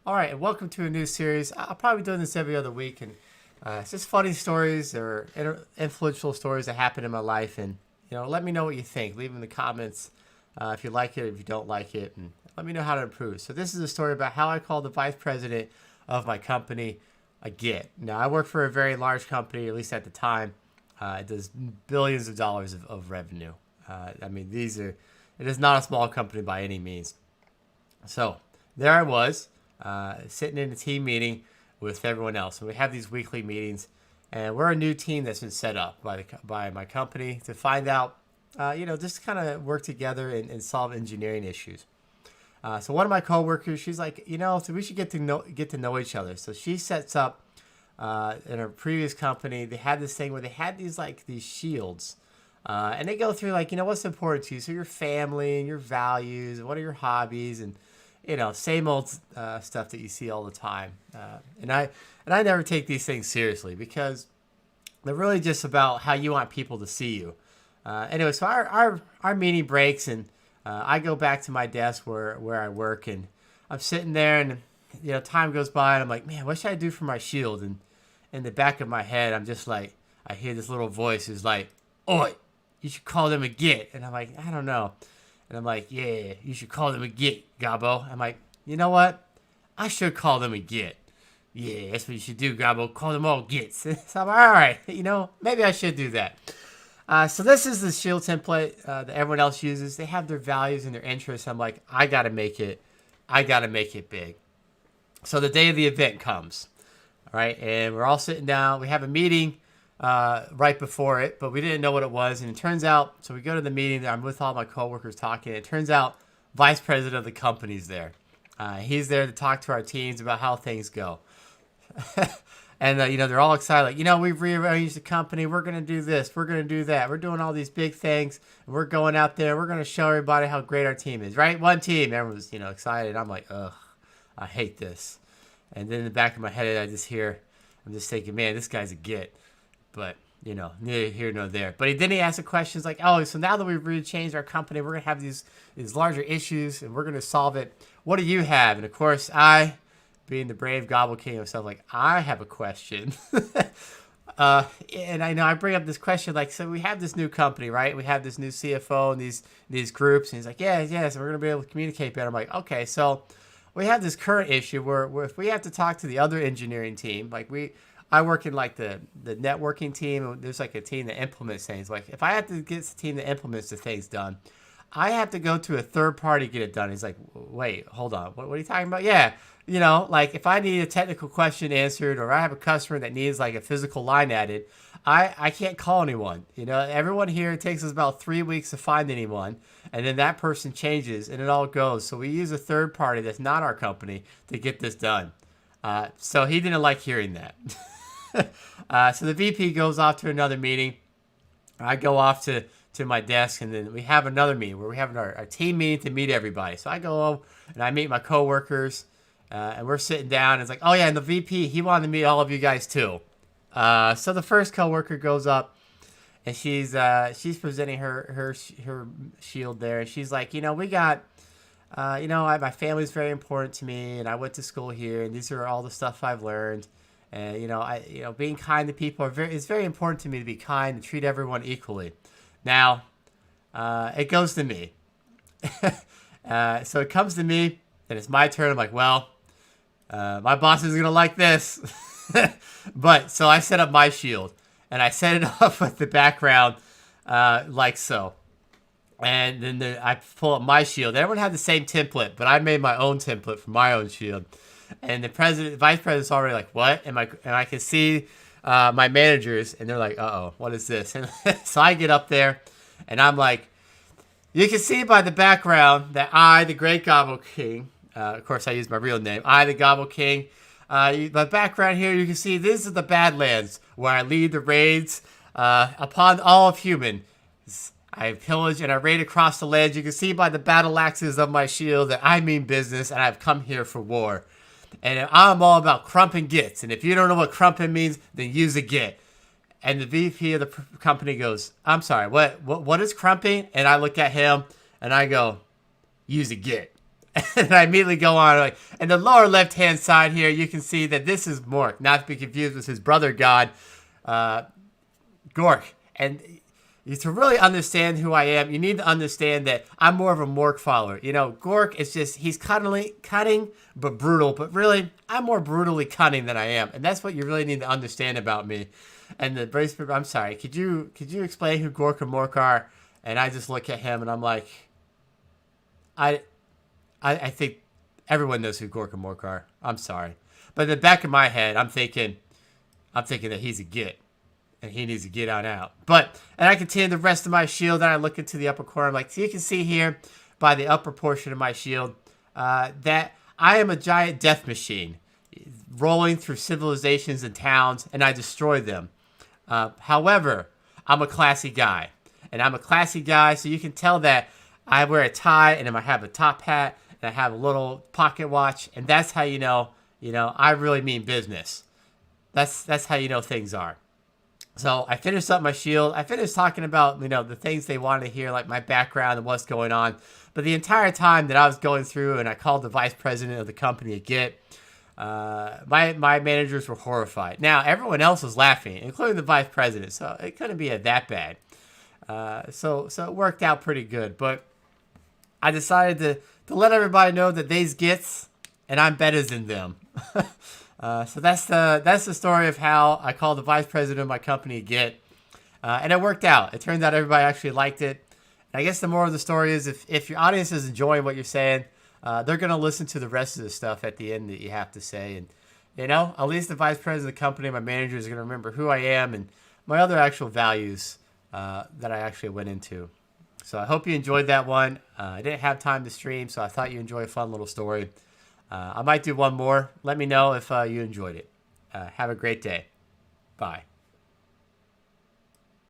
All right, and welcome to a new series. I'll probably be doing this every other week, and it's just funny stories or influential stories that happen in my life. And let me know what you think. Leave in the comments if you like it, if you don't like it, and let me know how to improve. So this is a story about how I called the vice president of my company a git. Now I work for a very large company, at least at the time. It does billions of dollars of revenue. It is not a small company by any means. So there I was, sitting in a team meeting with everyone else. And we have these weekly meetings, and we're a new team that's been set up by my company to find out, just kind of work together and solve engineering issues. So one of my coworkers, she's like, so we should get to know each other. So she sets up, in her previous company, they had this thing where they had these shields. And they go through what's important to you. So your family and your values, and what are your hobbies, and same old stuff that you see all the time. And I never take these things seriously because they're really just about how you want people to see you. Anyway, so our meeting breaks, and I go back to my desk where I work, and I'm sitting there, and time goes by, and I'm like, man, what should I do for my shield? And in the back of my head, I'm just like, I hear this little voice who's like, oi, you should call them a git. And I'm like, I don't know. And I'm like, yeah, you should call them a git, Gobbo. I'm like, you know what? I should call them a git. Yeah, that's what you should do, Gobbo. Call them all gits. So I'm like, all right, maybe I should do that. So this is the shield template that everyone else uses. They have their values and their interests. I'm like, I got to make it big. So the day of the event comes, all right? And we're all sitting down. We have a meeting right before it, but we didn't know what it was. And it turns out, so we go to the meeting. I'm with all my coworkers talking. It turns out vice president of the company's there. He's there to talk to our teams about how things go. And, they're all excited. Like, we've rearranged the company. We're going to do this. We're going to do that. We're doing all these big things. We're going out there. We're going to show everybody how great our team is, right? One team. Everyone's, excited. I'm like, ugh, I hate this. And then in the back of my head, I'm just thinking, man, this guy's a git. But, neither here nor there. But then he asked the questions like, oh, so now that we've really changed our company, we're going to have these larger issues, and we're going to solve it. What do you have? And, of course, being the brave Gobbo King himself, like, I have a question. And I know I bring up this question, like, so we have this new company, right? We have this new CFO and these groups. And he's like, yeah, so we're going to be able to communicate better. I'm like, okay, so we have this current issue where if we have to talk to the other engineering team, I work in the networking team. There's a team that implements things. Like if I have to get the team that implements the things done, I have to go to a third party to get it done. He's like, wait, hold on. What are you talking about? Yeah. If I need a technical question answered, or I have a customer that needs a physical line added, I can't call anyone. Everyone here, it takes us about 3 weeks to find anyone. And then that person changes and it all goes. So we use a third party that's not our company to get this done. So he didn't like hearing that. So the VP goes off to another meeting. I go off to my desk, and then we have another meeting where we have our team meeting to meet everybody. So I go over and I meet my coworkers, and we're sitting down. It's like, oh yeah, and the VP, he wanted to meet all of you guys too. So the first coworker goes up, and she's presenting her shield there, and she's like, we got. My family's very important to me, and I went to school here, and these are all the stuff I've learned. And being kind to people it's very important to me to be kind and treat everyone equally. Now, it goes to me. So it comes to me, and it's my turn. I'm like, well, my boss is gonna like this. But so I set up my shield, and I set it up with the background like so. And then I pull up my shield. Everyone had the same template, but I made my own template for my own shield. And the vice president's already like, what? And I can see my managers, and they're like, uh-oh, what is this? And so I get up there, and I'm like, you can see by the background that I, the great Gobbo King, of course I use my real name, I, the Gobbo King, the background here, you can see this is the Badlands, where I lead the raids upon all of human. I pillage and I raid across the lands. You can see by the battle axes of my shield that I mean business, and I've come here for war. And I'm all about crumping gits. And if you don't know what crumping means, then use a git. And the VP of the company goes, I'm sorry, what is crumping? And I look at him and I go, use a git. And I immediately go on, like, in the lower left-hand side here, you can see that this is Mork, not to be confused with his brother god, Gork. And to really understand who I am, you need to understand that I'm more of a Mork follower. You know, Gork is just, he's cunning, but brutal. But really, I'm more brutally cunning than I am. And that's what you really need to understand about me. And the brace, I'm sorry, could you explain who Gork and Mork are? And I just look at him and I'm like, I think everyone knows who Gork and Mork are. I'm sorry. But in the back of my head, I'm thinking that he's a git. And he needs to get on out. And I continue the rest of my shield, and I look into the upper corner. I'm like, so you can see here by the upper portion of my shield that I am a giant death machine rolling through civilizations and towns, and I destroy them. However, I'm a classy guy. And I'm a classy guy, so you can tell that I wear a tie, and I have a top hat, and I have a little pocket watch, and that's how you know, I really mean business. That's how you know things are. So I finished up my shield. I finished talking about, the things they wanted to hear, like my background and what's going on. But the entire time that I was going through and I called the vice president of the company a git, my managers were horrified. Now, everyone else was laughing, including the vice president. So it couldn't be that bad. So it worked out pretty good. But I decided to let everybody know that they's gits and I'm better than them. So that's the story of how I called the vice president of my company a git. And it worked out. It turned out everybody actually liked it. And I guess the moral of the story is if your audience is enjoying what you're saying, they're going to listen to the rest of the stuff at the end that you have to say. And, at least the vice president of the company, my manager, is going to remember who I am and my other actual values that I actually went into. So I hope you enjoyed that one. I didn't have time to stream, so I thought you'd enjoy a fun little story. I might do one more. Let me know if you enjoyed it. Have a great day. Bye.